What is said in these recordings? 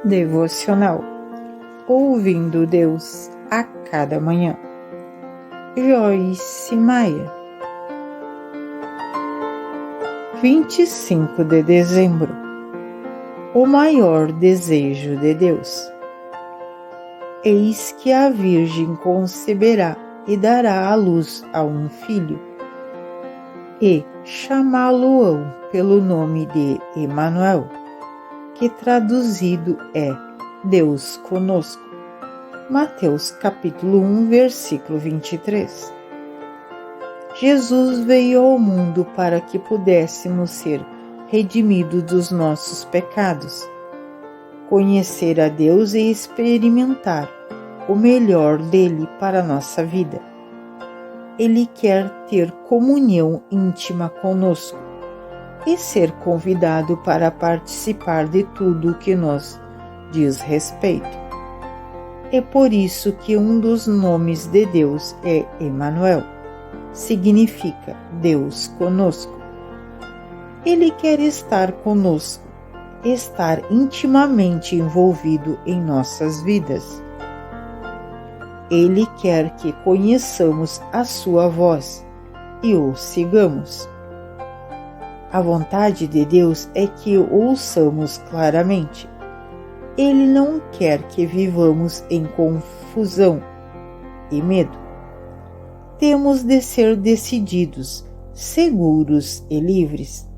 Devocional Ouvindo Deus a cada manhã. Joyce Meyer. 25 de dezembro. O maior desejo de Deus. Eis que a Virgem conceberá e dará à luz a um filho, e chamá-lo-ão pelo nome de Emanuel, que traduzido é Deus conosco. Mateus capítulo 1, versículo 23. Jesus veio ao mundo para que pudéssemos ser redimidos dos nossos pecados, conhecer a Deus e experimentar o melhor dele para a nossa vida. Ele quer ter comunhão íntima conosco e ser convidado para participar de tudo o que nos diz respeito. É por isso que um dos nomes de Deus é Emanuel, significa Deus conosco. Ele quer estar conosco, estar intimamente envolvido em nossas vidas. Ele quer que conheçamos a sua voz e o sigamos. A vontade de Deus é que o ouçamos claramente. Ele não quer que vivamos em confusão e medo. Temos de ser decididos, seguros e livres.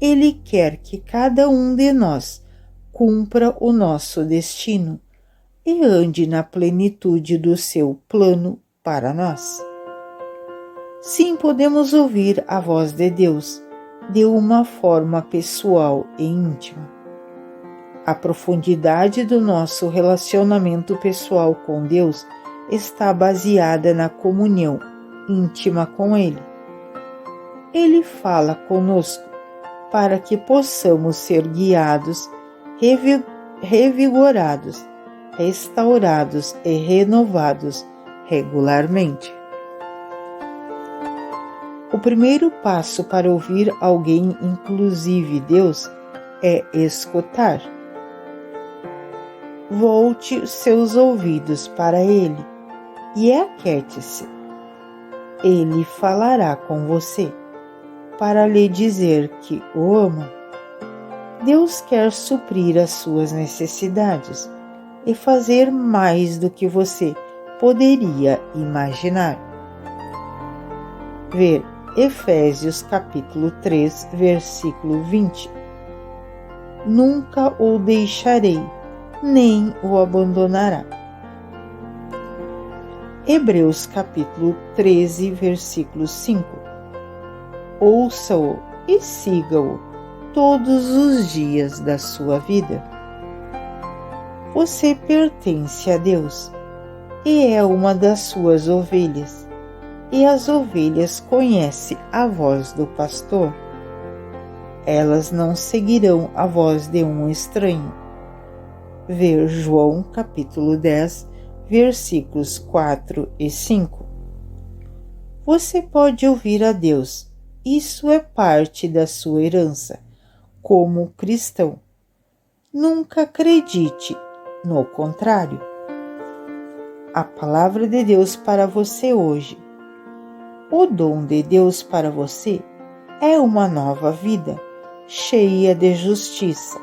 Ele quer que cada um de nós cumpra o nosso destino e ande na plenitude do seu plano para nós. Sim, podemos ouvir a voz de Deus de uma forma pessoal e íntima. A profundidade do nosso relacionamento pessoal com Deus está baseada na comunhão íntima com Ele. Ele fala conosco para que possamos ser guiados, revigorados, restaurados e renovados regularmente. O primeiro passo para ouvir alguém, inclusive Deus, é escutar. Volte seus ouvidos para Ele e aquiete-se. Ele falará com você para lhe dizer que o ama. Deus quer suprir as suas necessidades e fazer mais do que você poderia imaginar. Ver Efésios capítulo 3, versículo 20. Nunca o deixarei, nem o abandonará. Hebreus capítulo 13, versículo 5. Ouça-o e siga-o todos os dias da sua vida. Você pertence a Deus e é uma das suas ovelhas, e as ovelhas conhecem a voz do pastor. Elas não seguirão a voz de um estranho. Ver João capítulo 10, versículos 4 e 5. Você pode ouvir a Deus, isso é parte da sua herança como cristão. Nunca acredite no contrário. A palavra de Deus para você hoje. O dom de Deus para você é uma nova vida, cheia de justiça,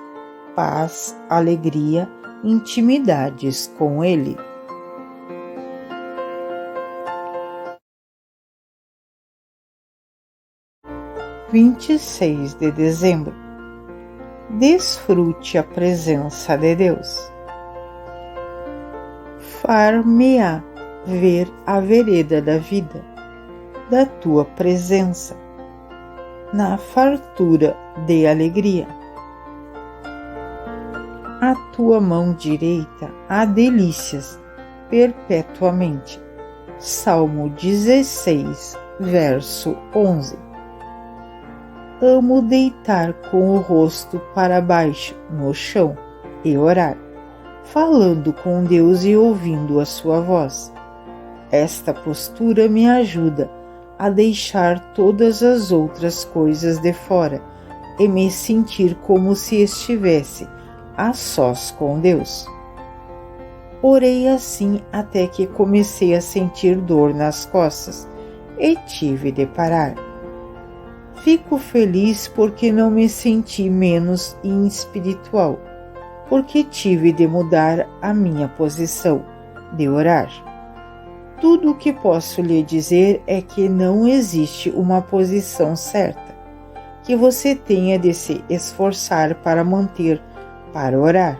paz, alegria, intimidades com Ele. – 26 de dezembro. Desfrute a presença de Deus. Far-me-á ver a vereda da vida, da tua presença, na fartura de alegria. A tua mão direita há delícias perpetuamente. Salmo 16, verso 11. Amo deitar com o rosto para baixo no chão e orar, falando com Deus e ouvindo a sua voz. Esta postura me ajuda a deixar todas as outras coisas de fora e me sentir como se estivesse a sós com Deus. Orei assim até que comecei a sentir dor nas costas e tive de parar. Fico feliz porque não me senti menos espiritual, porque tive de mudar a minha posição de orar. Tudo o que posso lhe dizer é que não existe uma posição certa, que você tenha de se esforçar para manter, para orar,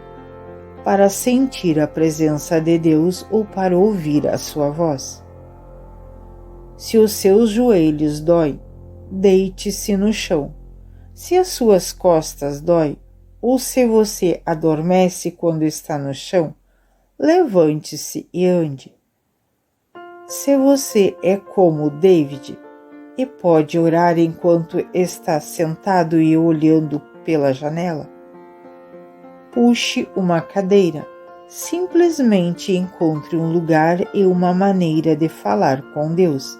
para sentir a presença de Deus ou para ouvir a sua voz. Se os seus joelhos doem, deite-se no chão. Se as suas costas doem, ou se você adormece quando está no chão, levante-se e ande. Se você é como David e pode orar enquanto está sentado e olhando pela janela, puxe uma cadeira. Simplesmente encontre um lugar e uma maneira de falar com Deus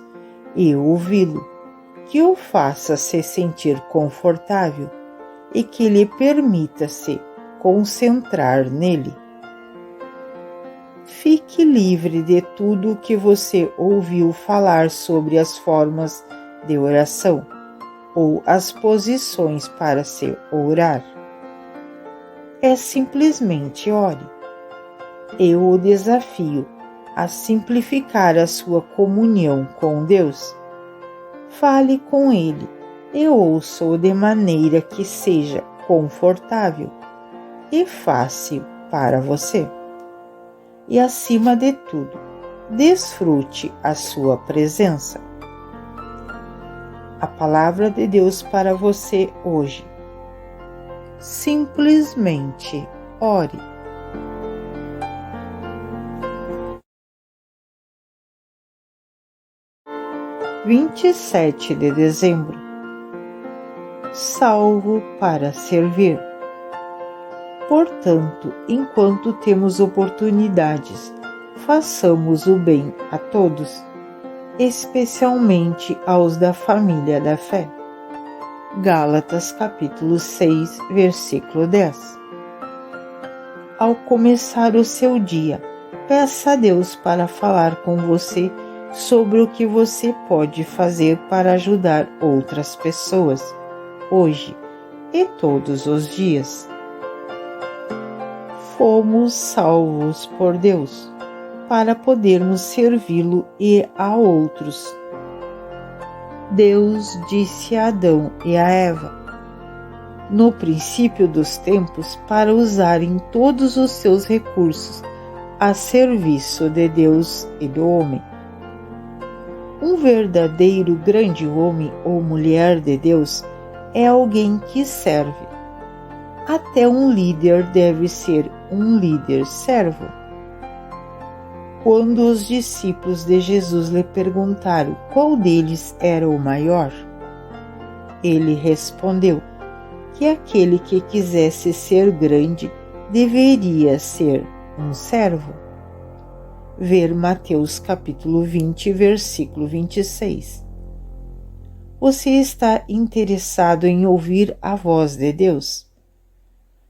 e ouvi-lo, que o faça se sentir confortável e que lhe permita se concentrar nele. Fique livre de tudo o que você ouviu falar sobre as formas de oração ou as posições para se orar. É simplesmente ore. Eu o desafio a simplificar a sua comunhão com Deus. Fale com Ele e ouça-o de maneira que seja confortável e fácil para você. E, acima de tudo, desfrute a sua presença. A palavra de Deus para você hoje. Simplesmente ore. – 27 de dezembro. Salvo para servir. Portanto, enquanto temos oportunidades, façamos o bem a todos, especialmente aos da família da fé. Gálatas capítulo 6, versículo 10. Ao começar o seu dia, peça a Deus para falar com você sobre o que você pode fazer para ajudar outras pessoas, hoje e todos os dias. Fomos salvos por Deus, para podermos servi-lo e a outros. Deus disse a Adão e a Eva, no princípio dos tempos, para usarem todos os seus recursos a serviço de Deus e do homem. Um verdadeiro grande homem ou mulher de Deus é alguém que serve. Até um líder deve ser um líder servo. Quando os discípulos de Jesus lhe perguntaram qual deles era o maior, ele respondeu que aquele que quisesse ser grande deveria ser um servo. Ver Mateus capítulo 20, versículo 26. Você está interessado em ouvir a voz de Deus?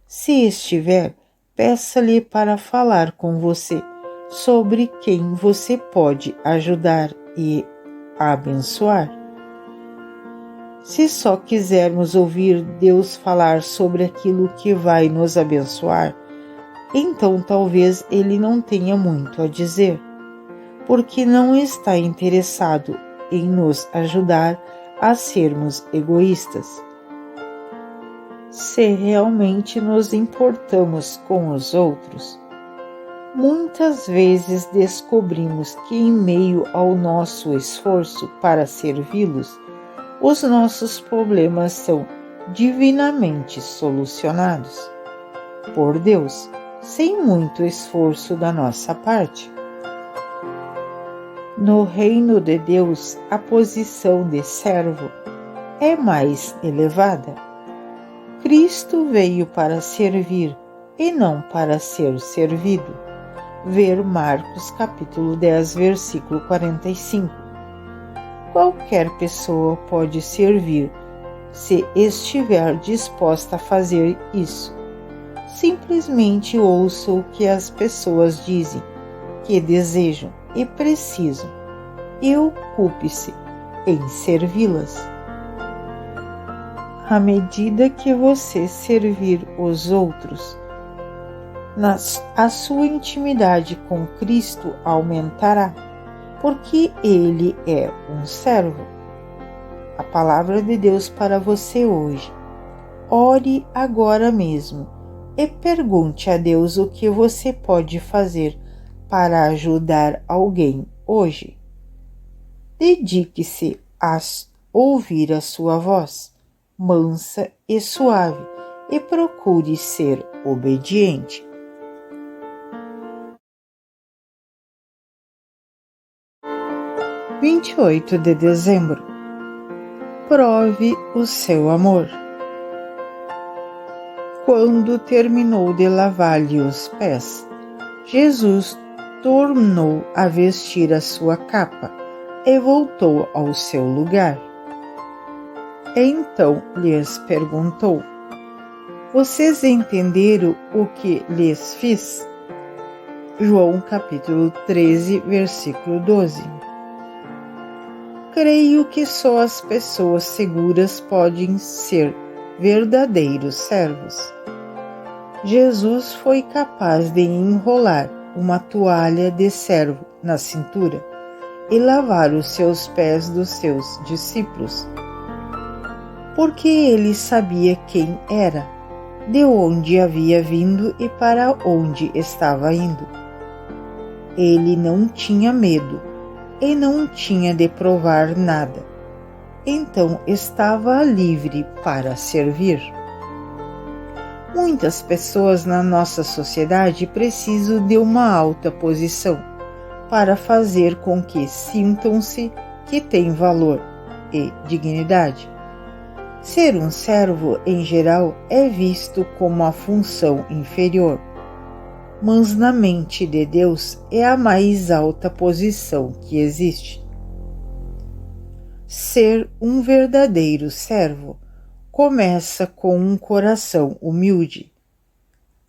Se estiver, peça-lhe para falar com você sobre quem você pode ajudar e abençoar. Se só quisermos ouvir Deus falar sobre aquilo que vai nos abençoar, então talvez Ele não tenha muito a dizer, porque não está interessado em nos ajudar a sermos egoístas. Se realmente nos importamos com os outros, muitas vezes descobrimos que, em meio ao nosso esforço para servi-los, os nossos problemas são divinamente solucionados por Deus, sem muito esforço da nossa parte. No reino de Deus, a posição de servo é mais elevada. Cristo veio para servir e não para ser servido. Ver Marcos capítulo 10, versículo 45. Qualquer pessoa pode servir se estiver disposta a fazer isso. Simplesmente ouça o que as pessoas dizem que desejam e precisam e ocupe-se em servi-las. À medida que você servir os outros, a sua intimidade com Cristo aumentará, porque Ele é um servo. A palavra de Deus para você hoje. Ore agora mesmo e pergunte a Deus o que você pode fazer para ajudar alguém hoje. Dedique-se a ouvir a sua voz, mansa e suave, e procure ser obediente. – 28 de dezembro. Prove o seu amor. Quando terminou de lavar-lhe os pés, Jesus tornou a vestir a sua capa e voltou ao seu lugar. Então lhes perguntou: Vocês entenderam o que lhes fiz? João capítulo 13, versículo 12. Creio que só as pessoas seguras podem ser verdadeiros servos. Jesus foi capaz de enrolar uma toalha de servo na cintura e lavar os seus pés dos seus discípulos, porque ele sabia quem era, de onde havia vindo e para onde estava indo. Ele não tinha medo e não tinha de provar nada, então estava livre para servir. Muitas pessoas na nossa sociedade precisam de uma alta posição para fazer com que sintam-se que têm valor e dignidade. Ser um servo, em geral, é visto como a função inferior, mas na mente de Deus é a mais alta posição que existe. Ser um verdadeiro servo começa com um coração humilde,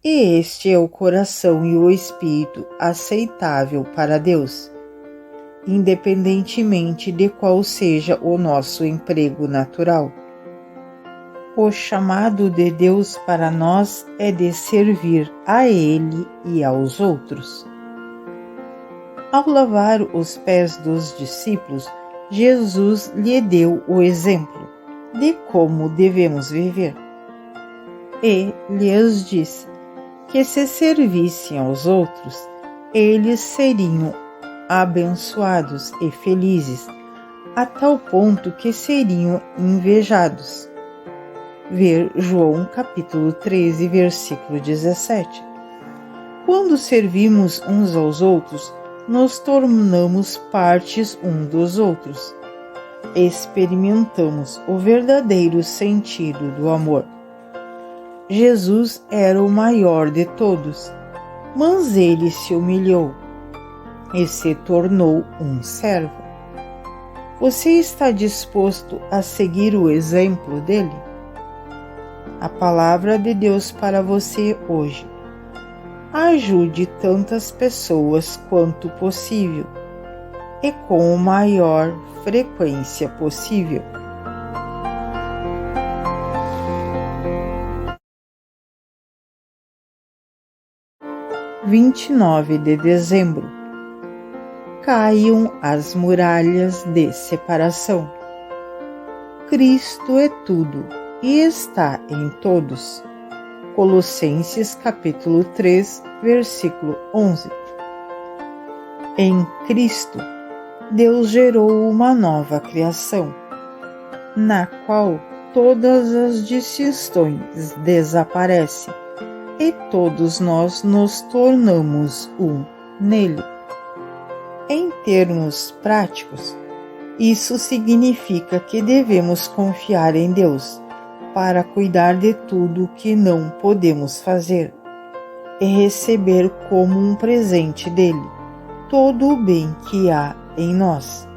e este é o coração e o espírito aceitável para Deus, independentemente de qual seja o nosso emprego natural. O chamado de Deus para nós é de servir a Ele e aos outros. Ao lavar os pés dos discípulos, Jesus lhe deu o exemplo de como devemos viver. E lhes disse que se servissem aos outros, eles seriam abençoados e felizes, a tal ponto que seriam invejados. Ver João capítulo 13, versículo 17. Quando servimos uns aos outros, nos tornamos partes uns dos outros. Experimentamos o verdadeiro sentido do amor. Jesus era o maior de todos, mas ele se humilhou e se tornou um servo. Você está disposto a seguir o exemplo dele? A palavra de Deus para você hoje. Ajude tantas pessoas quanto possível e com a maior frequência possível. – 29 de dezembro. Caiam as muralhas de separação. Cristo é tudo e está em todos. Colossenses capítulo 3, versículo 11. Em Cristo, Deus gerou uma nova criação, na qual todas as distinções desaparecem e todos nós nos tornamos um nele. Em termos práticos, isso significa que devemos confiar em Deus para cuidar de tudo que não podemos fazer e receber como um presente dele todo o bem que há em nós,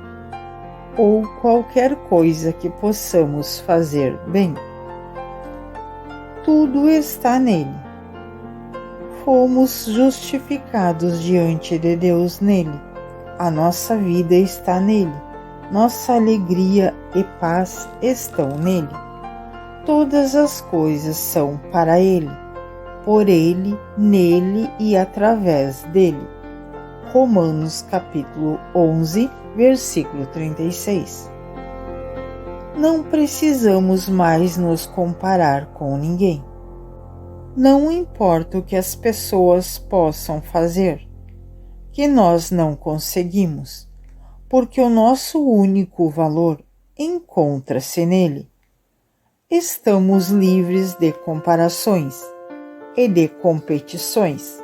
ou qualquer coisa que possamos fazer bem. Tudo está nele. fomos justificados diante de Deus nele. A nossa vida está nele. Nossa alegria e paz estão nele. Todas as coisas são para ele, por ele, nele e através dele. Romanos capítulo 11, versículo 36. Não precisamos mais nos comparar com ninguém. Não importa o que as pessoas possam fazer, que nós não conseguimos, porque o nosso único valor encontra-se nele. Estamos livres de comparações e de competições,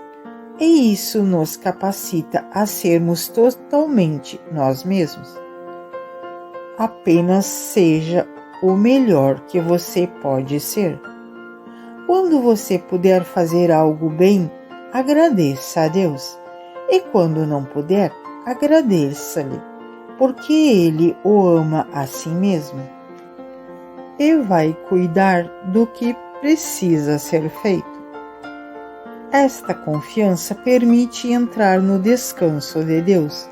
e isso nos capacita a sermos totalmente nós mesmos. Apenas seja o melhor que você pode ser. Quando você puder fazer algo bem, agradeça a Deus. E quando não puder, agradeça-lhe, porque Ele o ama a si mesmo e vai cuidar do que precisa ser feito. Esta confiança permite entrar no descanso de Deus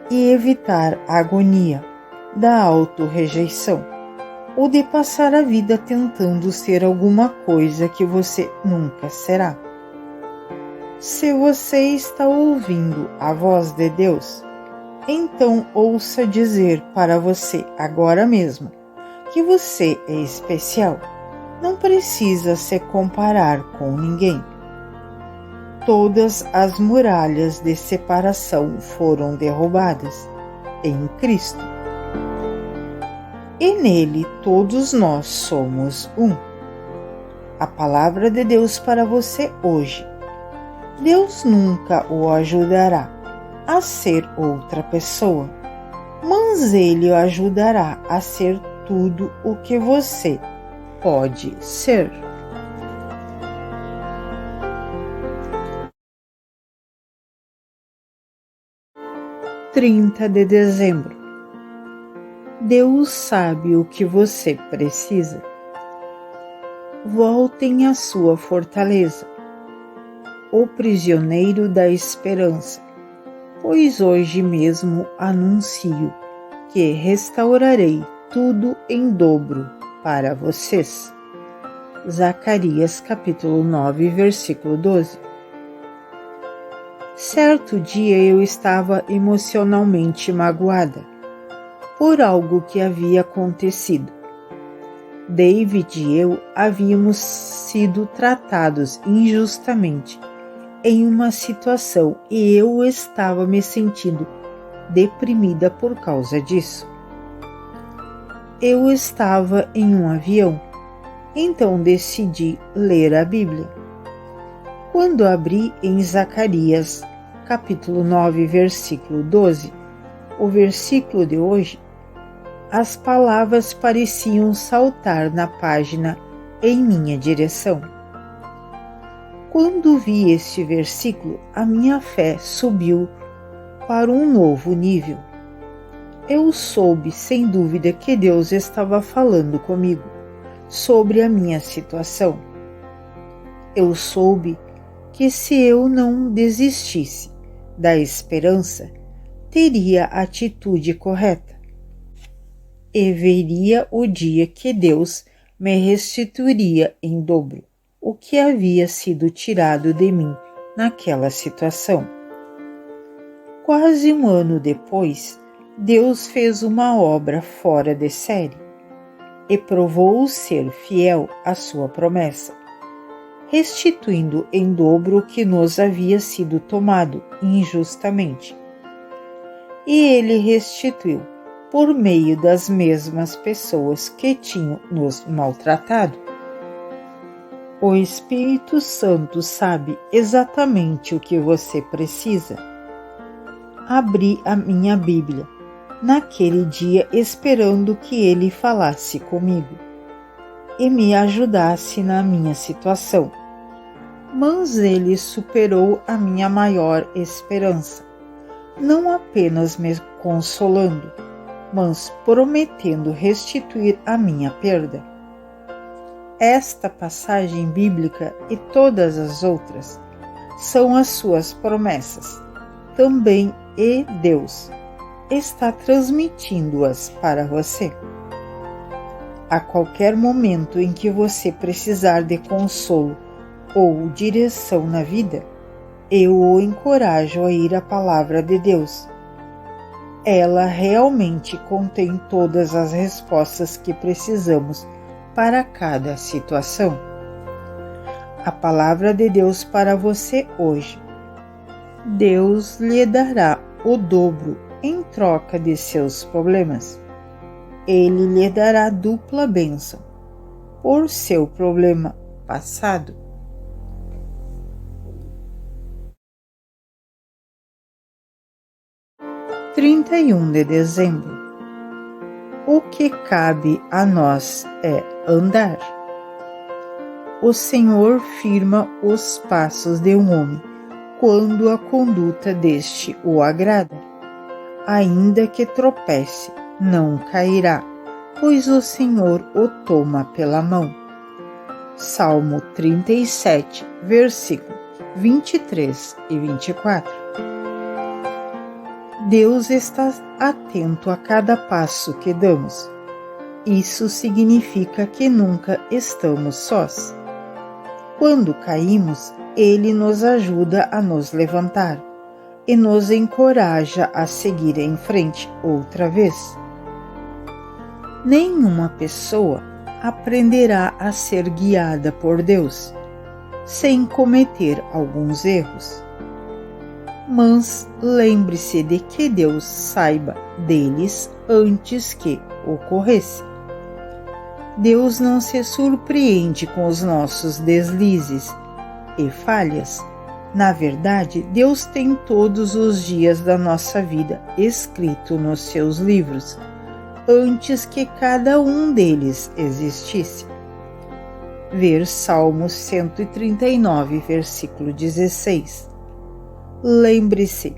e evitar a agonia da auto-rejeição ou de passar a vida tentando ser alguma coisa que você nunca será. Se você está ouvindo a voz de Deus, então ouça dizer para você agora mesmo que você é especial. Não precisa se comparar com ninguém. Todas as muralhas de separação foram derrubadas em Cristo. E nele todos nós somos um. A palavra de Deus para você hoje. Deus nunca o ajudará a ser outra pessoa, mas Ele o ajudará a ser tudo o que você pode ser. (30 de dezembro) Deus sabe o que você precisa. Voltem à sua fortaleza, o prisioneiro da esperança, pois hoje mesmo anuncio que restaurarei tudo em dobro para vocês. Zacarias capítulo 9, versículo 12. Certo dia eu estava emocionalmente magoada por algo que havia acontecido. David e eu havíamos sido tratados injustamente em uma situação e eu estava me sentindo deprimida por causa disso. Eu estava em um avião, então decidi ler a Bíblia. Quando abri em Zacarias capítulo 9, versículo 12, o versículo de hoje, as palavras pareciam saltar na página em minha direção. Quando vi este versículo, a minha fé subiu para um novo nível. Eu soube, sem dúvida, que Deus estava falando comigo sobre a minha situação. Eu soube que se eu não desistisse da esperança, teria a atitude correta e veria o dia que Deus me restituiria em dobro o que havia sido tirado de mim naquela situação. Quase um ano depois, Deus fez uma obra fora de série e provou ser fiel à sua promessa, restituindo em dobro o que nos havia sido tomado injustamente. E Ele restituiu por meio das mesmas pessoas que tinham nos maltratado. O Espírito Santo sabe exatamente o que você precisa. Abri a minha Bíblia naquele dia esperando que Ele falasse comigo e me ajudasse na minha situação. Mas Ele superou a minha maior esperança, não apenas me consolando, mas prometendo restituir a minha perda. Esta passagem bíblica e todas as outras são as suas promessas. Também Deus está transmitindo-as para você. A qualquer momento em que você precisar de consolo ou direção na vida, eu o encorajo a ir à Palavra de Deus. Ela realmente contém todas as respostas que precisamos para cada situação. A Palavra de Deus para você hoje. Deus lhe dará o dobro em troca de seus problemas. Ele lhe dará dupla bênção por seu problema passado. – 31 de dezembro. O que cabe a nós é andar. O Senhor firma os passos de um homem quando a conduta deste o agrada. Ainda que tropece, não cairá, pois o Senhor o toma pela mão. Salmo 37, versículos 23 e 24. Deus está atento a cada passo que damos. Isso significa que nunca estamos sós. Quando caímos, Ele nos ajuda a nos levantar e nos encoraja a seguir em frente outra vez. Nenhuma pessoa aprenderá a ser guiada por Deus sem cometer alguns erros. Mas lembre-se de que Deus saiba deles antes que ocorresse. Deus não se surpreende com os nossos deslizes e falhas. Na verdade, Deus tem todos os dias da nossa vida escrito nos seus livros, antes que cada um deles existisse. Ver Salmo 139, versículo 16. Lembre-se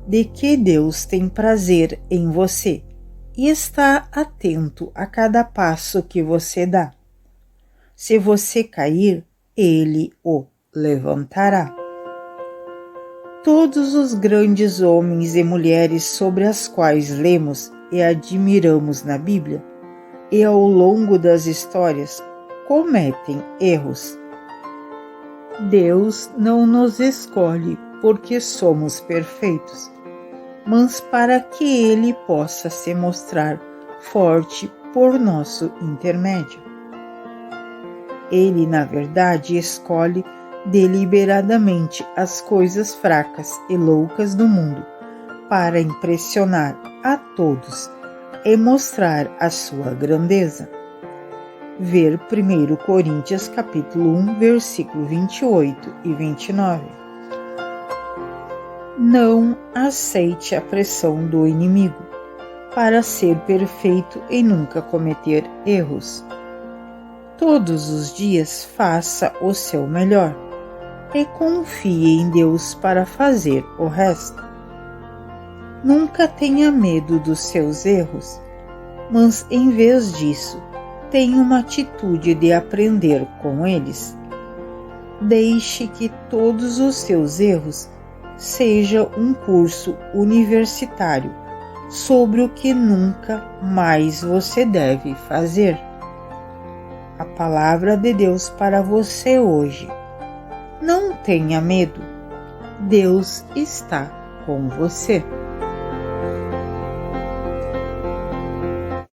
de que Deus tem prazer em você e está atento a cada passo que você dá. Se você cair, Ele o levantará. Todos os grandes homens e mulheres sobre as quais lemos e admiramos na Bíblia e ao longo das histórias cometem erros. Deus não nos escolhe porque somos perfeitos, mas para que Ele possa se mostrar forte por nosso intermédio. Ele, na verdade, escolhe deliberadamente as coisas fracas e loucas do mundo para impressionar a todos e mostrar a sua grandeza. Ver 1 Coríntios capítulo 1, versículo 28 e 29. Não aceite a pressão do inimigo para ser perfeito e nunca cometer erros. Todos os dias faça o seu melhor e confie em Deus para fazer o resto. Nunca tenha medo dos seus erros, mas em vez disso, tenha uma atitude de aprender com eles. Deixe que todos os seus erros sejam um curso universitário sobre o que nunca mais você deve fazer. A palavra de Deus para você hoje. Não tenha medo. Deus está com você.